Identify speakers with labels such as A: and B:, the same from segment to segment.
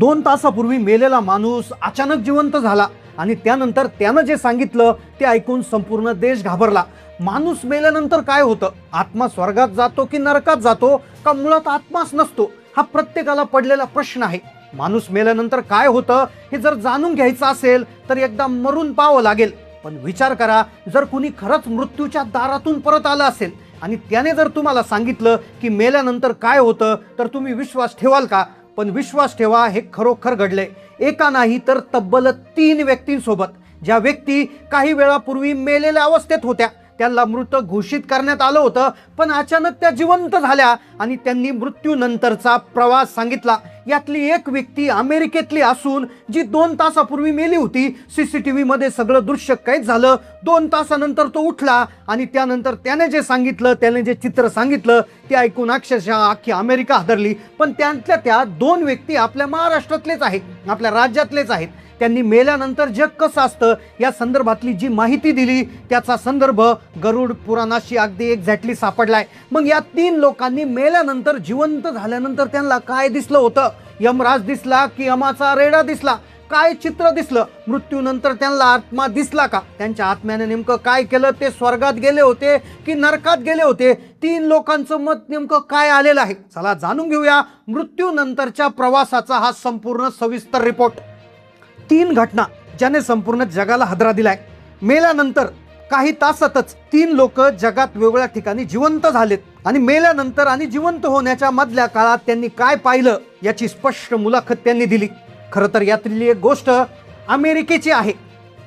A: 2 तासापूर्वी मेलेला माणूस अचानक जिवंत झाला आणि त्यानंतर त्यानं जे सांगितलं ते ऐकून संपूर्ण देश घाबरला। माणूस मेल्यानंतर काय होतं? आत्मा स्वर्गात जातो की नरकात जातो का मुळात आत्माच नसतो? हा प्रत्येकाला पडलेला प्रश्न आहे। माणूस मेल्यानंतर काय होतं हे जर जाणून घ्यायचं असेल तर एकदा मरून पाहावं लागेल। पण विचार करा, जर कुणी खरंच मृत्यूच्या दारातून परत आलं असेल आणि त्याने जर तुम्हाला सांगितलं की मेल्यानंतर काय होतं तर तुम्ही विश्वास ठेवाल का? पण विश्वास ठेवा, हे खरोखर घडले। एका नाही तर तब्बल 3 व्यक्तींसोबत। ज्या व्यक्ती काही वेळापूर्वी मेलेल्या अवस्थेत होत्या त्यांना मृत घोषित करण्यात आलं होतं, पण अचानक त्या जिवंत झाल्या आणि त्यांनी मृत्यूनंतरचा प्रवास सांगितला। यातली एक व्यक्ती अमेरिकेतली असून जी 2 तासापूर्वी मेली होती। सीसीटीव्ही मध्ये सगळं दृश्य कैद झालं। 2 तासानंतर तो उठला आणि त्यानंतर त्याने जे सांगितलं, त्याने जे चित्र सांगितलं ते ऐकून अक्षरशः अख्खी अमेरिका हादरली। पण त्यातल्या त्या 2 व्यक्ती आपल्या महाराष्ट्रातलेच आहेत, आपल्या राज्यातलेच आहेत। त्यांनी मेल्यानंतर जग कसं असतं या संदर्भातली जी माहिती दिली त्याचा संदर्भ गरुड पुराणाशी अगदी एक्झॅक्टली सापडलाय। मग या 3 लोकांनी मेल्यानंतर जिवंत झाल्यानंतर त्यांना काय दिसलं होतं? यमराज दिसला की यमाचा रेडा दिसला? काय चित्र दिसलं? मृत्यूनंतर त्यांना आत्मा दिसला का? त्यांच्या आत्म्याने नेमकं काय केलं? ते स्वर्गात गेले होते की नरकात गेले होते? 3 लोकांचं मत नेमकं काय आलेलं आहे? चला जाणून घेऊया मृत्यूनंतरच्या प्रवासाचा हा संपूर्ण सविस्तर रिपोर्ट। 3 घटना ज्याने संपूर्ण जगाला हादरा दिलाय। मेल्यानंतर काही तासातच 3 लोक जगात वेगवेगळ्या ठिकाणी जिवंत झालेत आणि मेल्यानंतर आणि जिवंत होण्याच्या मधल्या काळात त्यांनी काय पाहिलं याची स्पष्ट मुलाखत त्यांनी दिली। खरं तर यातली एक गोष्ट अमेरिकेची आहे,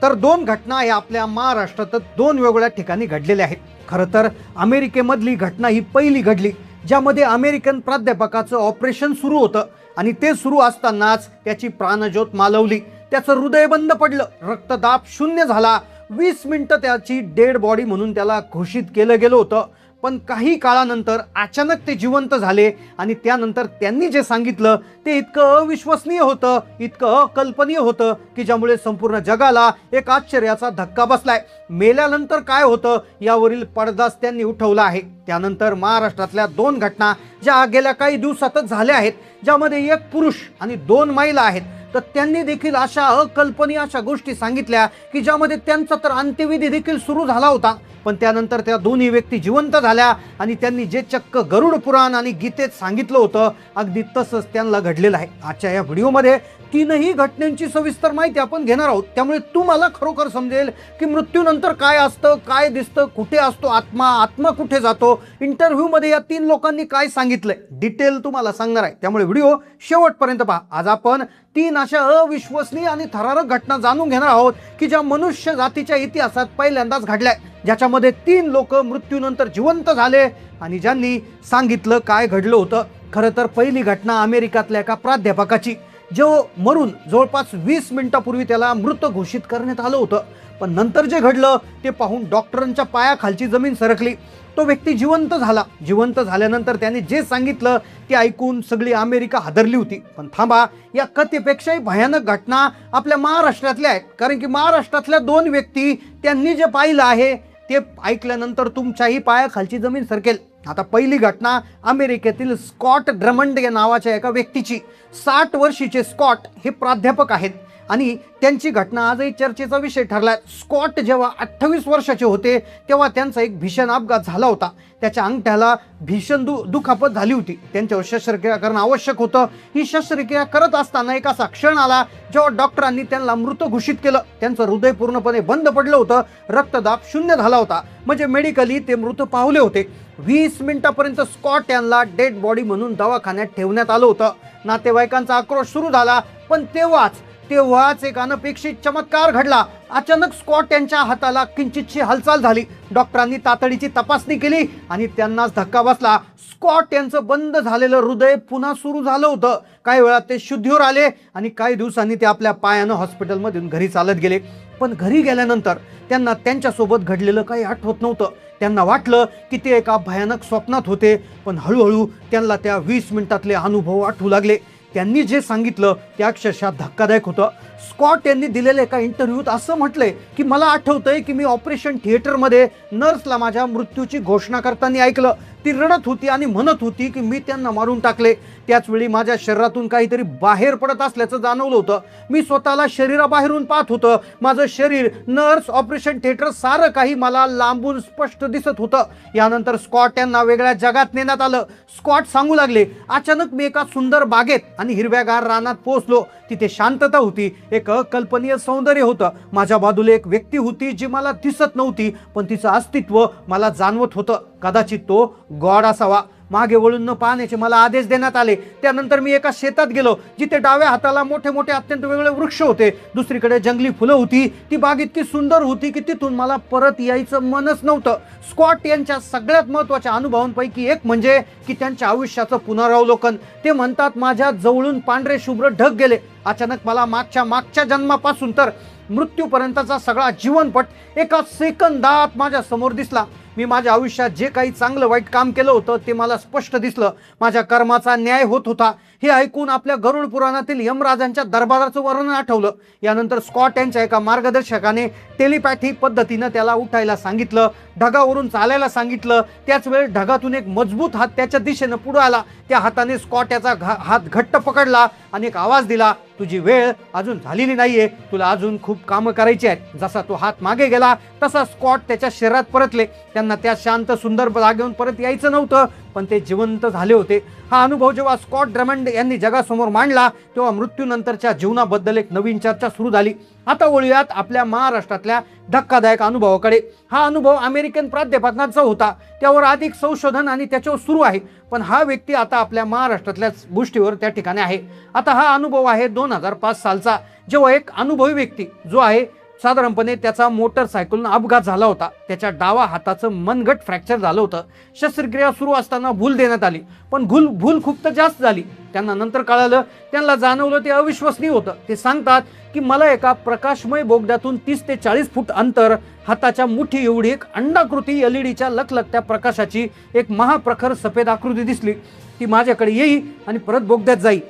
A: तर 2 घटना या आपल्या महाराष्ट्रात 2 वेगवेगळ्या ठिकाणी घडलेल्या आहेत। खरं तर अमेरिकेमधली घटना ही पहिली घडली ज्यामध्ये अमेरिकन प्राध्यापकाचं ऑपरेशन सुरू होतं आणि ते सुरू असतानाच त्याची प्राणज्योत मालवली। त्याचं हृदय बंद पडलं, रक्तदाब 0 झाला। 20 मिनिटं त्याची डेड बॉडी म्हणून त्याला घोषित केलं गेलं होतं। पण काही काळानंतर अचानक ते जिवंत झाले आणि त्यानंतर त्यांनी जे सांगितलं ते इतकं अविश्वसनीय होतं, इतकं अकल्पनीय होतं की ज्यामुळे संपूर्ण जगाला एक आश्चर्याचा धक्का बसलाय। मेल्यानंतर काय होतं यावरील पडदाच त्यांनी उठवला आहे। त्यानंतर महाराष्ट्रातल्या 2 घटना ज्या गेल्या काही दिवसातच झाल्या आहेत, ज्यामध्ये एक पुरुष आणि 2 महिला आहेत, तर त्यांनी देखील अशा अकल्पनीय अशा गोष्टी सांगितल्या की ज्यामध्ये त्यांचा तर अंत्यविधी देखील सुरू झाला होता। पण त्यानंतर त्या दोन्ही व्यक्ती जिवंत झाल्या आणि त्यांनी जे चक्क गरुड पुराण आणि गीतेत सांगितलं होतं अगदी तसंच त्यांना घडलेलं आहे। आजच्या या व्हिडिओमध्ये 3ही घटनांची सविस्तर माहिती आपण घेणार आहोत, त्यामुळे तुम्हाला खरोखर समजेल की मृत्यूनंतर काय असतं, काय दिसतं, कुठे असतो आत्मा, आत्मा कुठे जातो। इंटरव्ह्यू मध्ये या 3 लोकांनी काय सांगितलंय डिटेल तुम्हाला सांगणार आहे, त्यामुळे व्हिडिओ शेवटपर्यंत पहा। आज आपण 3 अशा अविश्वसनीय आणि थरारक घटना जाणून घेणार आहोत की ज्या मनुष्य जातीच्या इतिहासात पहिल्यांदाच घडल्या, ज्याच्यामध्ये 3 लोक मृत्यूनंतर जिवंत झाले आणि ज्यांनी सांगितलं काय घडलं होतं। खरं तर पहिली घटना अमेरिकातल्या एका प्राध्यापकाची, जो मरून जवळपास 20 मिनिटापूर्वी त्याला मृत घोषित करण्यात आलं होतं। पण नंतर जे घडलं ते पाहून डॉक्टरांच्या पायाखालची जमीन सरकली। तो व्यक्ती जिवंत झाला। जिवंत झाल्यानंतर त्याने जे सांगितलं ते ऐकून सगळी अमेरिका हादरली होती। पण थांबा, या कथेपेक्षाही भयानक घटना आपल्या महाराष्ट्रातल्या आहेत, कारण की महाराष्ट्रातल्या 2 व्यक्ती त्यांनी जे पाहिलं आहे ते ऐकल्यानंतर तुमच्याही पायाखालची जमीन सरकेल। आता पहिली घटना अमेरिकेतील स्कॉट ड्रमंड या नावाच्या एका व्यक्तीची। 60 वर्षीचे स्कॉट हे प्राध्यापक आहेत आणि त्यांची घटना आजही चर्चेचा विषय ठरलाय। स्कॉट जेव्हा 28 वर्षाचे होते तेव्हा त्यांचा एक भीषण अपघात झाला होता। त्याच्या अंगठ्याला भीषण दुखापत झाली होती। त्यांच्यावर शस्त्रक्रिया करणं आवश्यक होतं। ही शस्त्रक्रिया करत असताना एक असा क्षण आला जेव्हा डॉक्टरांनी त्यांना मृत घोषित केलं। त्यांचं हृदय पूर्णपणे बंद पडलं होतं, रक्तदाब 0 झाला होता, म्हणजे मेडिकली ते मृत पावले होते। 20 मिनिटापर्यंत स्कॉट यांना डेड बॉडी म्हणून दवाखान्यात ठेवण्यात आलं होतं। नातेवाईकांचा आक्रोश सुरू झाला, पण तेव्हाच एक अनपेक्षित चमत्कार घडला। अचानक स्कॉट यांच्या हाताला किंचितशी हालचाल झाली। डॉक्टरांनी तातडीची तपासणी केली आणि त्यांनाच धक्का बसला। स्कॉट यांचं बंद झालेलं हृदय पुन्हा सुरू झालं होतं। काही वेळात ते शुद्धीवर आले आणि काही दिवसांनी ते आपल्या पायानं हॉस्पिटलमधून घरी चालत गेले। पण घरी गेल्यानंतर त्यांना त्यांच्यासोबत घडलेलं काही आठवत नव्हतं। त्यांना वाटलं की ते एका भयानक स्वप्नात होते, पण हळूहळू त्यांना त्या 20 मिनिटातले अनुभव आठवू लागले। त्यांनी जे सांगितलं ते अक्षरशः धक्कादायक होतं। स्कॉट यांनी दिलेल्या एका इंटरव्ह्यूत असं म्हटलंय की मला आठवतंय की मी ऑपरेशन थिएटरमध्ये नर्सला माझ्या मृत्यूची घोषणा करताना ऐकलं। ती रडत होती आणि म्हणत होती की मी त्यांना मारून टाकले. त्याच वेळी माझ्या शरीरातून काहीतरी बाहेर पडत असल्याचं जाणवलं होतं. मी स्वतःला शरीराबाहेरून पाहत होतं. माझं शरीर, नर्स, ऑपरेशन थिएटर सारं काही मला लांबून स्पष्ट दिसत होतं. यानंतर स्कॉट यांना वेगळ्या जगात नेण्यात आलं. स्कॉट सांगू लागले, अचानक मी एका सुंदर बागेत आणि हिरव्यागार रानात पोहोचलो. तिथे शांतता होती, एक अकल्पनीय सौंदर्य होतं. माझ्या बाजूला एक व्यक्ती होती जी मला दिसत नव्हती, पण तिचं अस्तित्व मला जाणवत होतं. कदाचित तो गॉड असावा. मागे वळून न पाहण्याचे मला आदेश देण्यात आले. त्यानंतर मी एका शेतात गेलो जिथे डाव्या हाताला मोठे मोठे अत्यंत वेगळे वृक्ष होते. दुसरीकडे जंगली फुलं होती. ती बाग इतकी सुंदर होती की तिथून मला परत यायचं मनच नव्हतं. स्कॉट यांच्या सगळ्यात महत्त्वाच्या अनुभवांपैकी एक म्हणजे की त्यांच्या आयुष्याचं पुनरावलोकन. ते म्हणतात, माझ्या जवळून पांढरे शुभ्र ढग गेले. अचानक मला मागच्या जन्मापासून तर मृत्यूपर्यंतचा सगळा जीवनपट एका सेकंदात माझ्या समोर दिसला. मी माझ्या आयुष्यात जे काही चांगलं वाईट काम केलं होतं ते मला स्पष्ट दिसलं. माझ्या कर्माचा न्याय होत होता. हे ऐकून आपल्या गरुड पुराणातील यमराजांच्या दरबाराचं वर्णन आठवलं. यानंतर स्कॉट यांच्या एका मार्गदर्शकाने टेलिपॅथी पद्धतीनं त्याला उठायला सांगितलं, ढगावरून चालायला सांगितलं. त्याच वेळेस ढगातून एक मजबूत हात त्याच्या दिशेनं पुढे आला. त्या हाताने स्कॉट याचा हात घट्ट पकडला आणि एक आवाज दिला, तुझी वेळ अजून झालेली नाहीये, तुला अजून खूप कामं करायची आहेत. जसा तो हात मागे गेला तसा स्कॉट त्याच्या शरीरात परतले. त्यांना त्या शांत सुंदर जागेवरून परत यायचं नव्हतं, पण ते जिवंत झाले होते. हा अनुभव जेव्हा स्कॉट ड्रमंड यांनी जगासमोर मांडला तेव्हा मृत्यूनंतरच्या जीवनाबद्दल एक नवीन चर्चा सुरू झाली. आता वळूयात आपल्या महाराष्ट्रातल्या धक्कादायक अनुभवाकडे. हा अनुभव अमेरिकन प्राध्यापकांचा होता. त्यावर अधिक संशोधन आणि त्याच्यावर सुरू आहे, पण हा व्यक्ती आता आपल्या महाराष्ट्रातल्या गोष्टीवर त्या ठिकाणी आहे. आता हा अनुभव आहे 2005 सालचा, जेव्हा एक अनुभवी व्यक्ती जो आहे साधारणपणे त्याचा मोटरसायकलनं अपघात झाला होता. त्याच्या डावा हाताचं मनगट फ्रॅक्चर झालं होतं. शस्त्रक्रिया सुरू असताना भूल देण्यात आली, पण भूल खूप तर जास्त झाली. त्यांना नंतर कळालं, त्यांना जाणवलं ते अविश्वसनीय होतं. ते सांगतात की मला एका प्रकाशमय बोगद्यातून 30 ते 40 फूट अंतर हाताच्या मुठी एवढी एक अंडाकृती एलईडीच्या लखलखत्या प्रकाशाची एक महाप्रखर सफेद आकृती दिसली. ती माझ्याकडे येई आणि परत बोगद्यात जाई.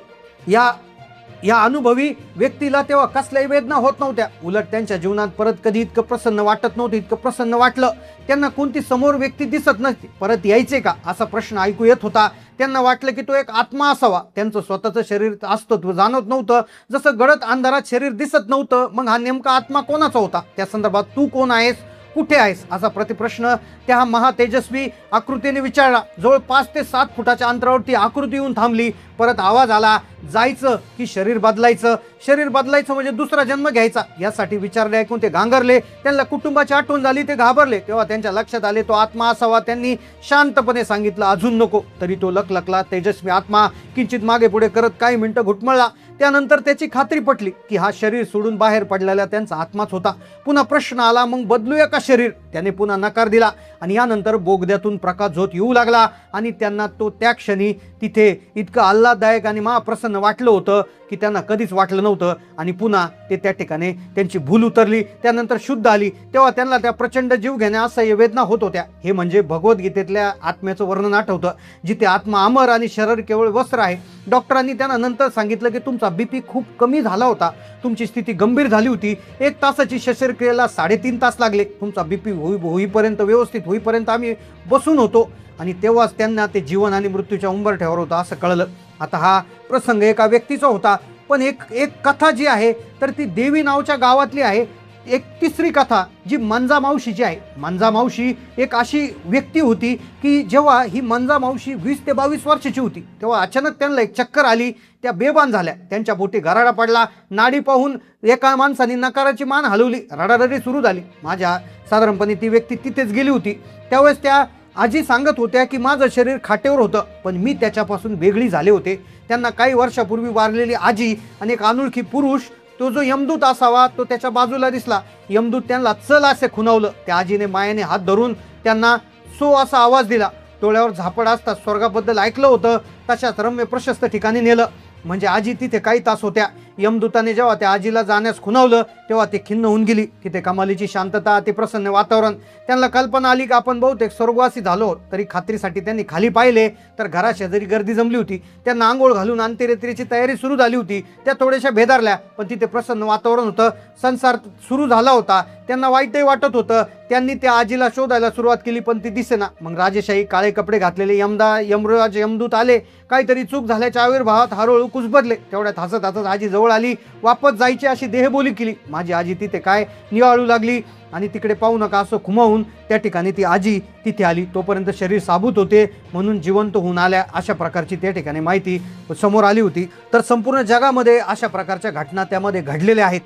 A: या अनुभवी व्यक्तीला तेव्हा कसल्याही वेदना होत नव्हत्या. उलट त्यांच्या जीवनात परत कधी इतकं प्रसन्न वाटत नव्हतं. इतकं प्रसन्न वाटलं. त्यांना कोणती समोर व्यक्ती दिसत नसती. परत यायचे का असा प्रश्न ऐकू येत होता. त्यांना वाटलं की तो एक आत्मा असावा. त्यांचं स्वतःचं शरीर अस्तित्व जाणवत नव्हतं. जसं गडद अंधारात शरीर दिसत नव्हतं, मग हा नेमका आत्मा कोणाचा होता? त्या संदर्भात तू कोण आहेस, कुठे आहेस असा प्रतिप्रश्न त्या महातेजस्वी आकृतीने विचारला. जवळ 5 ते 7 फुटाच्या अंतरावर ती आकृती येऊन थांबली. परत आवाज आला, जायचं की शरीर बदलायचं? शरीर बदलायचं म्हणजे दुसरा जन्म घ्यायचा. यासाठी विचारले ऐकून ते गांगरले. त्यांना कुटुंबाची आठवण झाली. ते घाबरले. तेव्हा त्यांच्या लक्षात आले तो आत्मा असावा. त्यांनी शांतपणे सांगितलं, अजून नको. तरी तो लखलखला तेजस्वी आत्मा किंचित मागे पुढे करत काही मिनिटं घुटमळला. त्यानंतर त्याची खात्री पटली की हा शरीर सोडून बाहेर पडलेला त्यांचा आत्माच होता. पुन्हा प्रश्न आला, मग बदलूया का शरीर? त्याने पुन्हा नकार दिला. आणि यानंतर बोगद्यातून प्रकाश झोत येऊ लागला आणि त्यांना तो त्या क्षणी तिथे इतकं आल्हाददायक आणि महाप्रसन्न वाटलं होतं की त्यांना कधीच वाटलं नव्हतं. आणि पुन्हा ते त्या ठिकाणी त्यांची भूल उतरली. त्यानंतर शुद्ध आली. तेव्हा त्यांना त्या प्रचंड जीव घेण्या असह्य वेदना होत होत्या. हे म्हणजे भगवद्गीतेतल्या आत्म्याचं वर्णन आठवतं, जिथे आत्मा अमर आणि शरीर केवळ वस्त्र आहे. डॉक्टरांनी त्यांना नंतर सांगितलं की तुमचा बीपी खूप कमी झाला होता. तुमची स्थिती गंभीर झाली होती. 1 तासाची शस्त्रक्रियेला 3.5 तास लागले. तुमचा बीपी होईपर्यंत व्यवस्थित होईपर्यंत आम्ही बसून होतो. आणि तेव्हाच त्यांना ते जीवन आणि मृत्यूच्या उंबरठ्यावर होतं असं कळलं. आता हा प्रसंग एका व्यक्तीचा होता, पण एक कथा जी आहे तर ती देवी नावच्या गावातली आहे. एक तिसरी कथा जी मंजा मावशीची आहे. मंजा मावशी एक अशी व्यक्ती होती की जेव्हा ही मंजा मावशी 20 ते 22 वर्षाची होती तेव्हा अचानक त्यांना एक चक्कर आली. त्या बेभान झाल्या. त्यांच्या बोटी गराडा पडला. नाडी पाहून एका माणसाने नकाराची मान हलवली. रडारडी सुरू झाली. माझ्या साधारणपणे ती व्यक्ती तिथेच गेली होती. त्यावेळेस त्या आजी सांगत होत्या की माझं शरीर खाटेवर होतं, पण मी त्याच्यापासून वेगळी झाले होते. त्यांना काही वर्षापूर्वी वारलेली आजी आणि एक अनोळखी पुरुष, तो जो यमदूत असावा, तो त्याच्या बाजूला दिसला. यमदूत त्यांना चल असे खुणावलं. त्या आजीने मायेने हात धरून त्यांना सो असा आवाज दिला. डोळ्यावर झापड असतात स्वर्गाबद्दल ऐकलं होतं तशाच रम्य प्रशस्त ठिकाणी नेलं. म्हणजे आजी तिथे काही तास होत्या. यमदूताने जेव्हा त्या आजीला जाण्यास खुणावलं तेव्हा ते खिन्न होऊन गेली. तिथे कमालीची शांतता, ते प्रसन्न वातावरण. त्यांना कल्पना आली की आपण बहुतेक स्वर्गवासी झालो. तरी खात्रीसाठी त्यांनी खाली पाहिले तर घराशेजारी गर्दी जमली होती. त्यांना आंघोळ घालून अंत्ययात्रेची तयारी सुरू झाली होती. त्या थोड्याशा भेदारल्या, पण तिथे प्रसन्न वातावरण होतं. संसार सुरू झाला होता. त्यांना वाईटही वाटत होतं. त्यांनी त्या आजीला शोधायला सुरुवात केली, पण ती दिसेना. मग राजेशाही काळे कपडे घातलेले यमराज यमदूत आले. काहीतरी चूक झाल्याच्या आविर्भावात हळूहळू कुजबदले. तेवढ्यात हसत हसत आजी जवळ आली. वापस जायची अशी देहबोली केली. माझी आजी तिथे काय निवाळू लागली आणि तिकडे पाहू नका असं खुमावून त्या ठिकाणी ती आजी तिथे आली. तोपर्यंत शरीर साबूत होते म्हणून जिवंत होऊन आल्या, अशा प्रकारची त्या ठिकाणी माहिती समोर आली होती. तर संपूर्ण जगामध्ये अशा प्रकारच्या घटना त्यामध्ये घडलेल्या आहेत.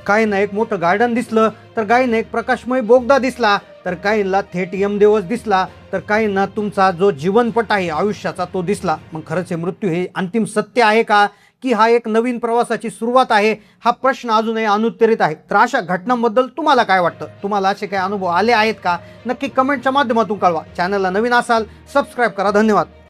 A: काहींना एक मोठं गार्डन दिसलं, तर काहींना एक प्रकाशमय बोगदा दिसला, तर काहींना थेट यमदेवच दिसला, तर काहींना तुमचा जो जीवनपट आहे आयुष्याचा तो दिसला. मग खरंच हे मृत्यू हे अंतिम सत्य आहे का, की हा एक नवीन प्रवासाची सुरुवात आहे? हा प्रश्न अजूनही अनुत्तरित आहे. तर अशा घटनांबद्दल तुम्हाला काय वाटतं? तुम्हाला असे काही अनुभव आले आहेत का? नक्की कमेंटच्या माध्यमातून कळवा. चॅनलला नवीन असाल सबस्क्राईब करा. धन्यवाद.